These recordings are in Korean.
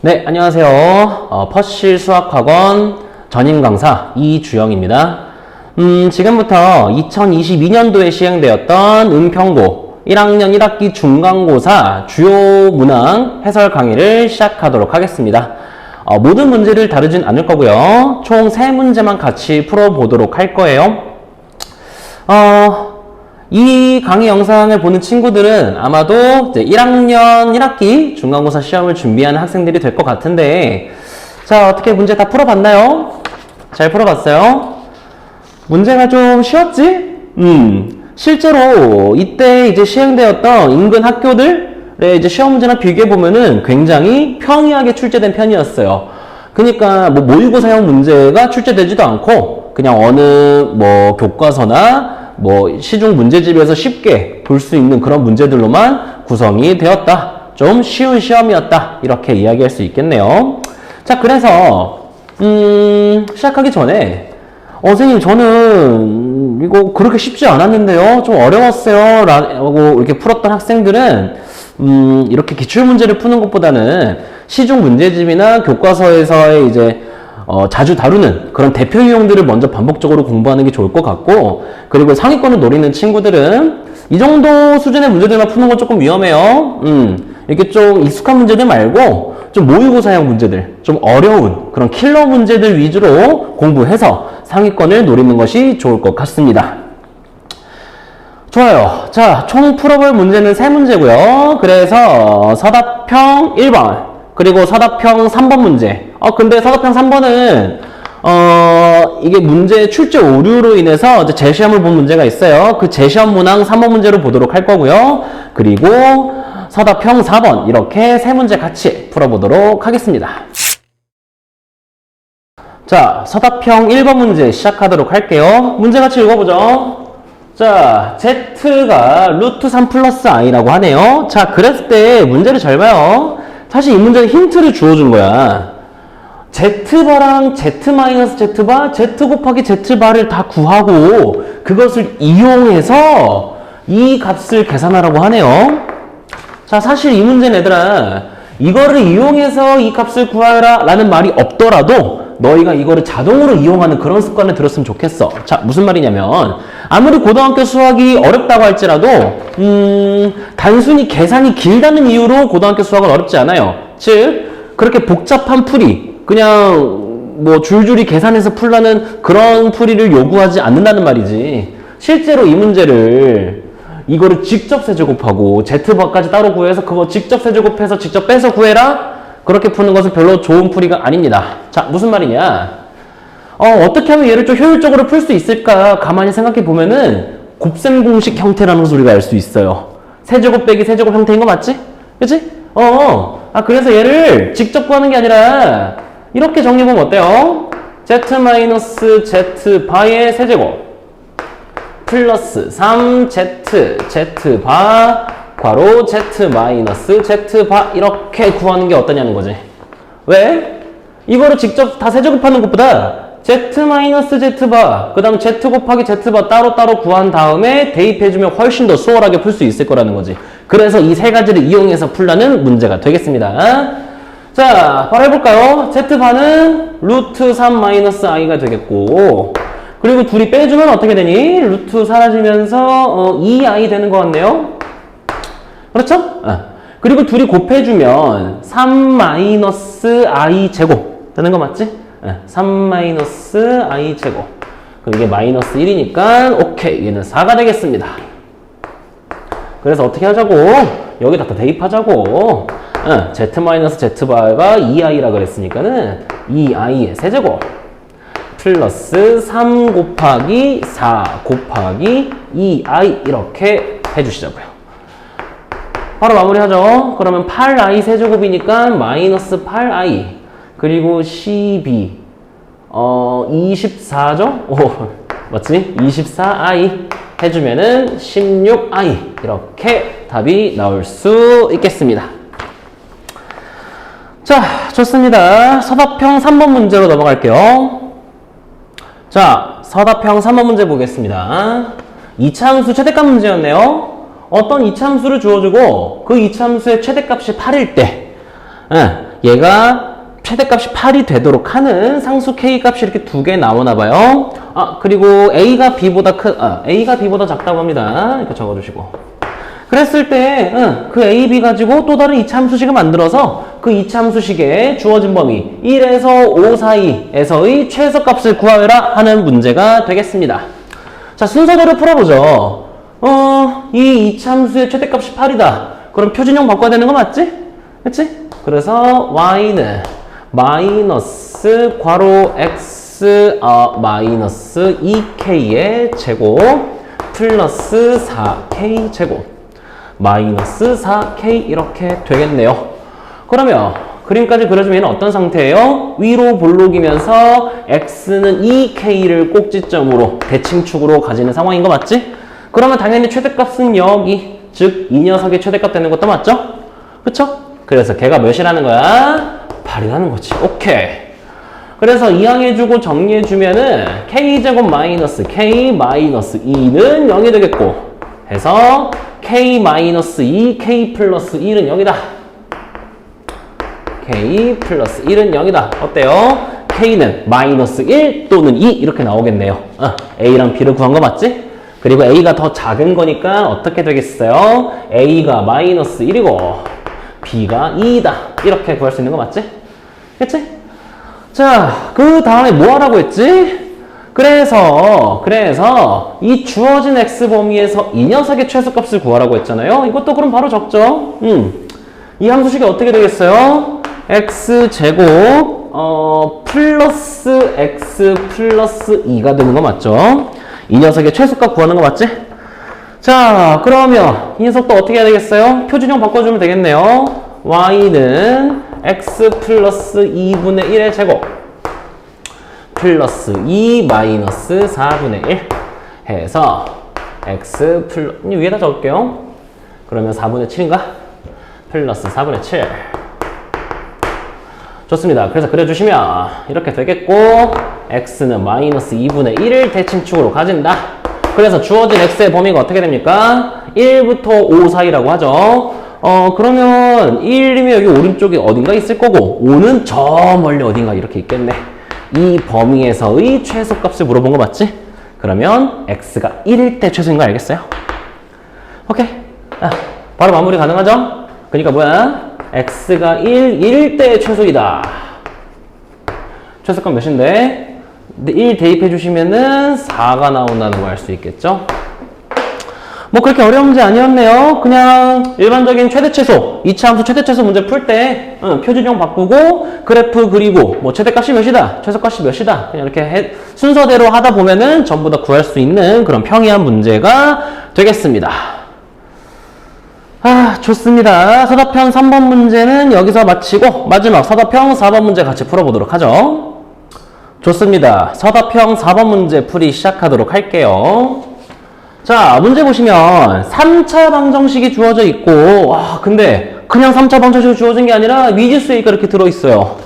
네, 안녕하세요. 퍼실 수학학원 전임 강사 이주영입니다. 지금부터 2022년도에 시행되었던 은평고 1학년 1학기 중간고사 주요 문항 해설 강의를 시작하도록 하겠습니다. 모든 문제를 다루진 않을 거고요. 총 3문제만 같이 풀어보도록 할 거예요. 이 강의 영상을 보는 친구들은 아마도 이제 1학년 1학기 중간고사 시험을 준비하는 학생들이 될 것 같은데, 자, 어떻게 문제 다 풀어봤나요? 잘 풀어봤어요? 문제가 좀 쉬웠지? 실제로 이때 이제 시행되었던 인근 학교들의 이제 시험 문제나 비교해보면은 굉장히 평이하게 출제된 편이었어요. 그러니까 뭐 모의고사형 문제가 출제되지도 않고 그냥 어느 뭐 교과서나 뭐 시중 문제집에서 쉽게 볼 수 있는 그런 문제들로만 구성이 되었다. 좀 쉬운 시험이었다. 이렇게 이야기할 수 있겠네요. 자, 그래서 시작하기 전에 선생님 저는 이거 그렇게 쉽지 않았는데요. 좀 어려웠어요. 라고 이렇게 풀었던 학생들은 이렇게 기출문제를 푸는 것보다는 시중 문제집이나 교과서에서의 이제 자주 다루는 그런 대표 유형들을 먼저 반복적으로 공부하는 게 좋을 것 같고, 그리고 상위권을 노리는 친구들은 이 정도 수준의 문제들만 푸는 건 조금 위험해요. 이렇게 좀 익숙한 문제들 말고 좀 모의고사형 문제들, 좀 어려운 그런 킬러 문제들 위주로 공부해서 상위권을 노리는 것이 좋을 것 같습니다. 좋아요. 자, 총 풀어볼 문제는 3문제고요. 그래서 서답형 1번, 그리고 서답형 3번 문제. 근데 서답형 3번은, 이게 문제 출제 오류로 인해서 이제 재시험을 본 문제가 있어요. 그 재시험 문항 3번 문제로 보도록 할 거고요. 그리고 서답형 4번, 이렇게 3문제 같이 풀어보도록 하겠습니다. 자, 서답형 1번 문제 시작하도록 할게요. 문제 같이 읽어보죠. 자, z가 루트 3 플러스 i라고 하네요. 자, 그랬을 때 문제를 잘 봐요. 사실 이 문제는 힌트를 주어준 거야. z바랑 z-z바, z 곱하기 z바를 다 구하고 그것을 이용해서 이 값을 계산하라고 하네요. 자, 사실 이 문제는 얘들아, 이거를 이용해서 이 값을 구하라 라는 말이 없더라도 너희가 이거를 자동으로 이용하는 그런 습관을 들었으면 좋겠어. 자, 무슨 말이냐면 아무리 고등학교 수학이 어렵다고 할지라도 단순히 계산이 길다는 이유로 고등학교 수학은 어렵지 않아요. 즉 그렇게 복잡한 풀이, 그냥 뭐 줄줄이 계산해서 풀라는 그런 풀이를 요구하지 않는다는 말이지. 실제로 이 문제를 이거를 직접 세제곱하고 z바까지 따로 구해서 그거 직접 세제곱해서 직접 빼서 구해라? 그렇게 푸는 것은 별로 좋은 풀이가 아닙니다. 자, 무슨 말이냐? 어떻게 하면 얘를 좀 효율적으로 풀 수 있을까? 가만히 생각해 보면은 곱셈 공식 형태라는 것을 우리가 알 수 있어요. 세제곱 빼기 세제곱 형태인 거 맞지? 그치? 그래서 얘를 직접 구하는 게 아니라 이렇게 정리해보면 어때요? z-z바의 세제곱 플러스 3z z바 괄호 z-z바 이렇게 구하는 게 어떠냐는 거지. 왜? 이거를 직접 다 세제곱하는 것보다 z-z바 그 다음 z 곱하기 z바 따로따로 구한 다음에 대입해주면 훨씬 더 수월하게 풀 수 있을 거라는 거지. 그래서 이 세 가지를 이용해서 풀라는 문제가 되겠습니다. 자, 바로 해볼까요? z바는 루트 3-i가 되겠고, 그리고 둘이 빼주면 어떻게 되니? 루트 사라지면서 2i 되는 것 같네요. 그렇죠? 그리고 둘이 곱해주면 3-i 제곱 되는 거 맞지? 3-i 제곱. 그럼 이게 마이너스 1이니까 오케이, 얘는 4가 되겠습니다. 그래서 어떻게 하자고? 여기다 다 대입하자고. z-z바가 2i라 그랬으니까는 2i의 세제곱 플러스 3 곱하기 4 곱하기 2i 이렇게 해주시자고요. 바로 마무리하죠. 그러면 8i 세제곱이니까 마이너스 8i 그리고 12 24죠? 맞지? 24i 해주면은 16i 이렇게 답이 나올 수 있겠습니다. 자, 좋습니다. 서답형 3번 문제로 넘어갈게요. 자, 서답형 3번 문제 보겠습니다. 이차함수 최대값 문제였네요. 어떤 이차함수를 주어주고 그 이차함수의 최대값이 8일 때 얘가 최대값이 8이 되도록 하는 상수 K값이 이렇게 두 개 나오나 봐요. 그리고 A가 B보다 A가 B보다 작다고 합니다. 이렇게 적어주시고. 그랬을 때, 그 A, B 가지고 또 다른 이차함수식을 만들어서 그 이차함수식에 주어진 범위 1에서 5 사이에서의 최소값을 구하여라 하는 문제가 되겠습니다. 자, 순서대로 풀어보죠. 이 이차함수의 최대값이 8이다. 그럼 표준형 바꿔야 되는 거 맞지? 그치? 그래서 Y는 마이너스 괄호 X 마이너스 2K의 제곱 플러스 4K 제곱 마이너스 4K 이렇게 되겠네요. 그러면 그림까지 그려주면 얘는 어떤 상태예요? 위로 볼록이면서 X는 2K를 꼭지점으로 대칭축으로 가지는 상황인 거 맞지? 그러면 당연히 최대값은 여기, 즉 이 녀석의 최대값 되는 것도 맞죠? 그쵸? 그래서 걔가 몇이라는 거야? 8이라는 거지. 오케이. 그래서 이항해주고 정리해주면은 K제곱 마이너스 K 마이너스 2는 0이 되겠고 해서 K 마이너스 2, K 플러스 1은 0이다. K 플러스 1은 0이다. 어때요? K는 마이너스 1 또는 2 이렇게 나오겠네요. A랑 B를 구한 거 맞지? 그리고 A가 더 작은 거니까 어떻게 되겠어요? A가 마이너스 1이고 B가 2이다. 이렇게 구할 수 있는 거 맞지? 그치? 자, 그 다음에 뭐 하라고 했지? 그래서 이 주어진 x 범위에서 이 녀석의 최소값을 구하라고 했잖아요. 이것도 그럼 바로 적죠. 이 함수식이 어떻게 되겠어요? x제곱 플러스 x 플러스 2가 되는 거 맞죠? 이 녀석의 최소값 구하는 거 맞지? 자, 그러면 이 녀석도 어떻게 해야 되겠어요? 표준형 바꿔주면 되겠네요. y는 x 플러스 2분의 1의 제곱 플러스 2 마이너스 4분의 1 해서 x 위에다 적을게요. 그러면 4분의 7인가? 플러스 4분의 7 좋습니다. 그래서 그려주시면 이렇게 되겠고 x는 마이너스 2분의 1을 대칭축으로 가진다. 그래서 주어진 x의 범위가 어떻게 됩니까? 1부터 5 사이라고 하죠. 그러면 1이면 여기 오른쪽에 어딘가 있을 거고 5는 저 멀리 어딘가 이렇게 있겠네. 이 범위에서의 최소값을 물어본 거 맞지? 그러면 x가 1일 때 최소인 거 알겠어요? 오케이. 바로 마무리 가능하죠? 그러니까 뭐야? x가 1일 때 최소이다. 최소값 몇인데? 1 대입해 주시면은 4가 나온다는 거 알 수 있겠죠? 뭐 그렇게 어려운 문제 아니었네요. 그냥 일반적인 최대최소, 2차 함수 최대최소 문제 풀 때 표준형 바꾸고 그래프 그리고 뭐 최대값이 몇이다, 최소값이 몇이다 그냥 이렇게 순서대로 하다 보면은 전부 다 구할 수 있는 그런 평이한 문제가 되겠습니다. 좋습니다. 서답형 3번 문제는 여기서 마치고 마지막 서답형 4번 문제 같이 풀어보도록 하죠. 좋습니다. 서답형 4번 문제 풀이 시작하도록 할게요. 자, 문제 보시면 3차 방정식이 주어져 있고 근데 그냥 3차 방정식이 주어진 게 아니라 미지수 A가 이렇게 들어있어요.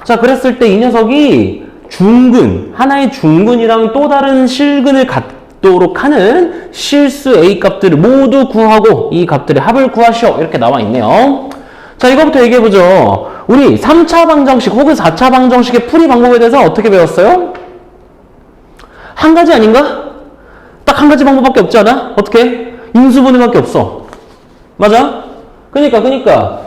자, 그랬을 때 이 녀석이 하나의 중근이랑 또 다른 실근을 갖도록 하는 실수 A 값들을 모두 구하고 이 값들의 합을 구하시오. 이렇게 나와 있네요. 자, 이거부터 얘기해보죠. 우리 3차 방정식 혹은 4차 방정식의 풀이 방법에 대해서 어떻게 배웠어요? 한 가지 아닌가? 딱 한 가지 방법밖에 없지 않아? 어떻게? 인수분해밖에 없어. 맞아? 그니까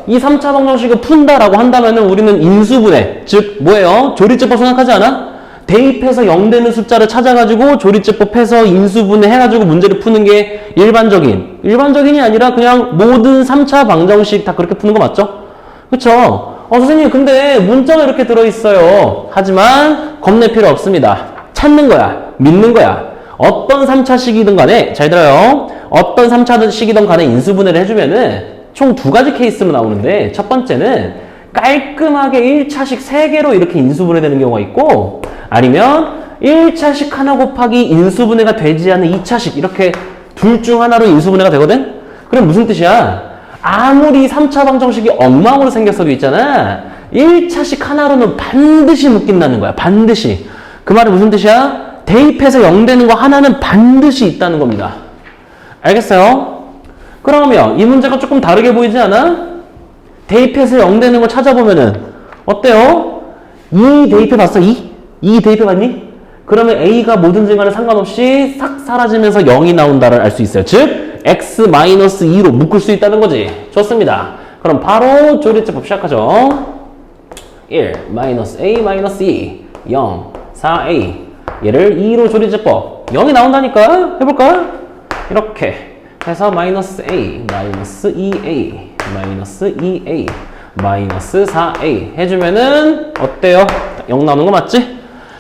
이 3차 방정식을 푼다라고 한다면은 우리는 인수분해, 즉 뭐예요? 조리제법 생각하지 않아? 대입해서 0 되는 숫자를 찾아가지고 조리제법 해서 인수분해 해가지고 문제를 푸는 게 일반적인이 아니라 그냥 모든 3차 방정식 다 그렇게 푸는 거 맞죠? 그쵸? 선생님 근데 문자가 이렇게 들어있어요. 하지만 겁낼 필요 없습니다. 찾는 거야. 믿는 거야. 어떤 3차식이든 간에 잘 들어요. 어떤 3차식이든 간에 인수분해를 해주면은 총 2가지 케이스로 나오는데 첫 번째는 깔끔하게 1차식 3개로 이렇게 인수분해 되는 경우가 있고 아니면 1차식 하나 곱하기 인수분해가 되지 않는 2차식 이렇게 둘 중 하나로 인수분해가 되거든? 그럼 무슨 뜻이야? 아무리 3차 방정식이 엉망으로 생겼어도 있잖아 1차식 하나로는 반드시 묶인다는 거야. 반드시. 그 말은 무슨 뜻이야? 대입해서 0 되는 거 하나는 반드시 있다는 겁니다. 알겠어요? 그러면 이 문제가 조금 다르게 보이지 않아? 대입해서 0 되는 걸 찾아보면은 어때요? 2 대입해 봤어? 2? 2 대입해 봤니? 그러면 A가 뭐든지 간에 상관없이 싹 사라지면서 0이 나온다를 알 수 있어요. 즉 x-2로 묶을 수 있다는 거지. 좋습니다. 그럼 바로 조리제법 시작하죠. 1, -a-2, 0, 4a 얘를 2로 조리제법 0이 나온다니까? 해볼까? 이렇게 해서 -a, -2a, -2a, -4a 해주면은 어때요? 0 나오는 거 맞지?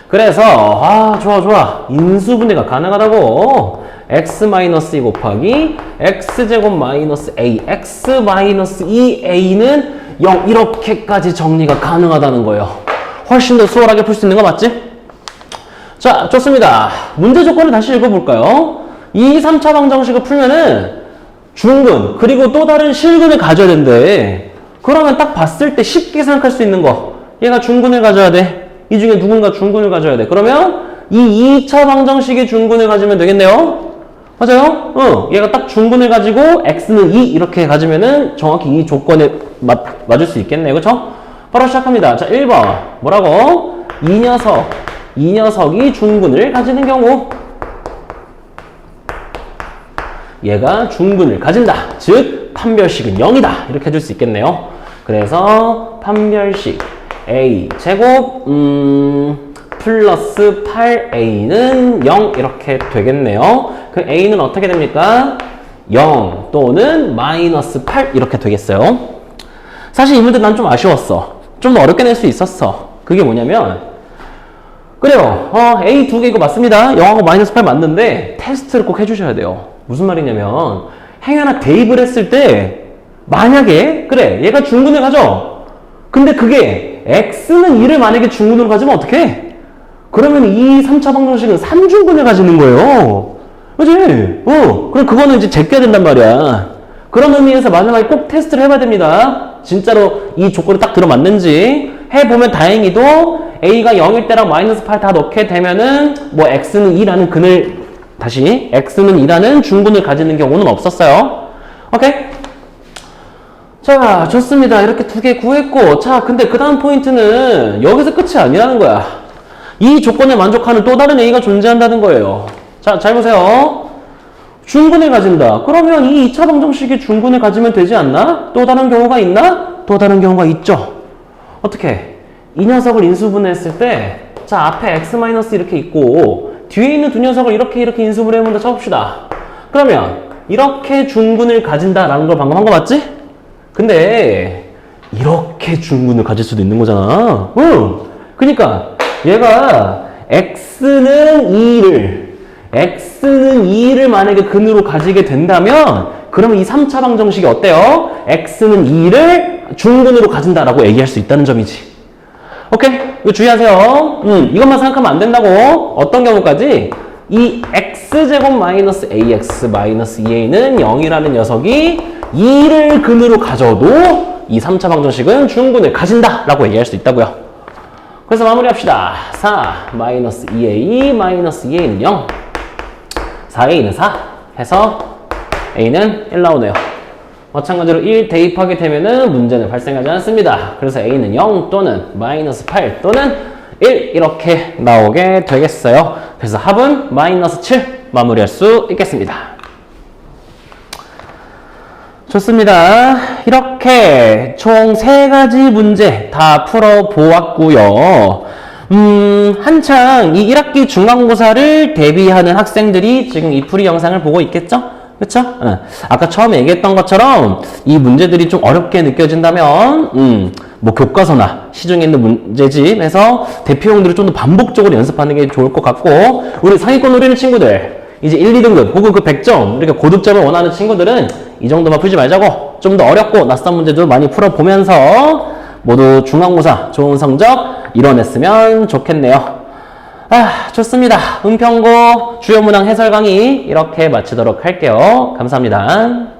그래서 좋아 인수분해가 가능하다고. x-2 곱하기 x제곱 -a x-2a는 0 이렇게까지 정리가 가능하다는 거예요. 훨씬 더 수월하게 풀 수 있는 거 맞지? 자, 좋습니다. 문제 조건을 다시 읽어볼까요? 이 3차 방정식을 풀면은 중근 그리고 또 다른 실근을 가져야 된대. 그러면 딱 봤을 때 쉽게 생각할 수 있는 거, 얘가 중근을 가져야 돼. 이 중에 누군가 중근을 가져야 돼. 그러면 이 2차 방정식의 중근을 가지면 되겠네요. 맞아요? 얘가 딱 중근을 가지고 x는 2 이렇게 가지면은 정확히 이 조건에 맞을 수 있겠네요. 그쵸? 바로 시작합니다. 자, 1번 뭐라고? 이 녀석이 중근을 가지는 경우 얘가 중근을 가진다. 즉 판별식은 0이다. 이렇게 해줄 수 있겠네요. 그래서 판별식 a 제곱 플러스 8a는 0 이렇게 되겠네요. 그 a는 어떻게 됩니까? 0 또는 마이너스 8 이렇게 되겠어요. 사실 이 문제 난 좀 아쉬웠어. 좀 더 어렵게 낼 수 있었어. 그게 뭐냐면 그래요. a 두 개 이거 맞습니다. 0하고 마이너스 8 맞는데 테스트를 꼭 해주셔야 돼요. 무슨 말이냐면 행위 하나 대입을 했을 때 만약에 그래 얘가 중근을 가져. 근데 그게 x는 2를 만약에 중근으로 가지면 어떡해? 그러면 이 3차 방정식은 3중근을 가지는 거예요. 그치? 그럼 그거는 이제 제껴야 된단 말이야. 그런 의미에서 마지막에 꼭 테스트를 해봐야 됩니다. 진짜로 이 조건이 딱 들어맞는지. 해보면 다행히도 a가 0일 때랑 마이너스 8 다 넣게 되면은 뭐 x는 2라는 근을 다시 x는 2라는 중근을 가지는 경우는 없었어요. 오케이? 자, 좋습니다. 이렇게 두 개 구했고, 자, 근데 그 다음 포인트는 여기서 끝이 아니라는 거야. 이 조건에 만족하는 또 다른 a가 존재한다는 거예요. 자, 잘 보세요. 중근을 가진다. 그러면 이 2차 방정식이 중근을 가지면 되지 않나? 또 다른 경우가 있나? 또 다른 경우가 있죠. 어떻게? 이 녀석을 인수분해했을 때, 자, 앞에 x- 이렇게 있고, 뒤에 있는 두 녀석을 이렇게 인수분해해본다 쳐봅시다. 그러면 이렇게 중근을 가진다라는 걸 방금 한 거 맞지? 근데 이렇게 중근을 가질 수도 있는 거잖아. 그러니까 얘가 x는 2를 만약에 근으로 가지게 된다면 그러면 이 3차 방정식이 어때요? x는 2를 중근으로 가진다라고 얘기할 수 있다는 점이지. 오케이? 이거 주의하세요. 이것만 생각하면 안 된다고. 어떤 경우까지? 이 x제곱 마이너스 ax 마이너스 2a는 0이라는 녀석이 2를 근으로 가져도 이 3차 방정식은 중근을 가진다라고 얘기할 수 있다고요. 그래서 마무리합시다. 4 마이너스 2a 마이너스 2a는 0 4a는 4 해서 a는 1 나오네요. 마찬가지로 1 대입하게 되면은 문제는 발생하지 않습니다. 그래서 a는 0 또는 마이너스 8 또는 1 이렇게 나오게 되겠어요. 그래서 합은 마이너스 7 마무리할 수 있겠습니다. 좋습니다. 이렇게 총 3가지 문제 다 풀어보았고요. 한창 이 1학기 중간고사를 대비하는 학생들이 지금 이 풀이 영상을 보고 있겠죠? 그쵸? 아까 처음에 얘기했던 것처럼 이 문제들이 좀 어렵게 느껴진다면 뭐 교과서나 시중에 있는 문제집에서 대표형들을 좀 더 반복적으로 연습하는 게 좋을 것 같고, 우리 상위권 노리는 친구들 이제 1, 2등급 혹은 그 100점 이렇게 고득점을 원하는 친구들은 이 정도만 풀지 말자고 좀 더 어렵고 낯선 문제도 많이 풀어보면서 모두 중간고사 좋은 성적 이뤄냈으면 좋겠네요. 좋습니다. 은평고 주요 문항 해설 강의 이렇게 마치도록 할게요. 감사합니다.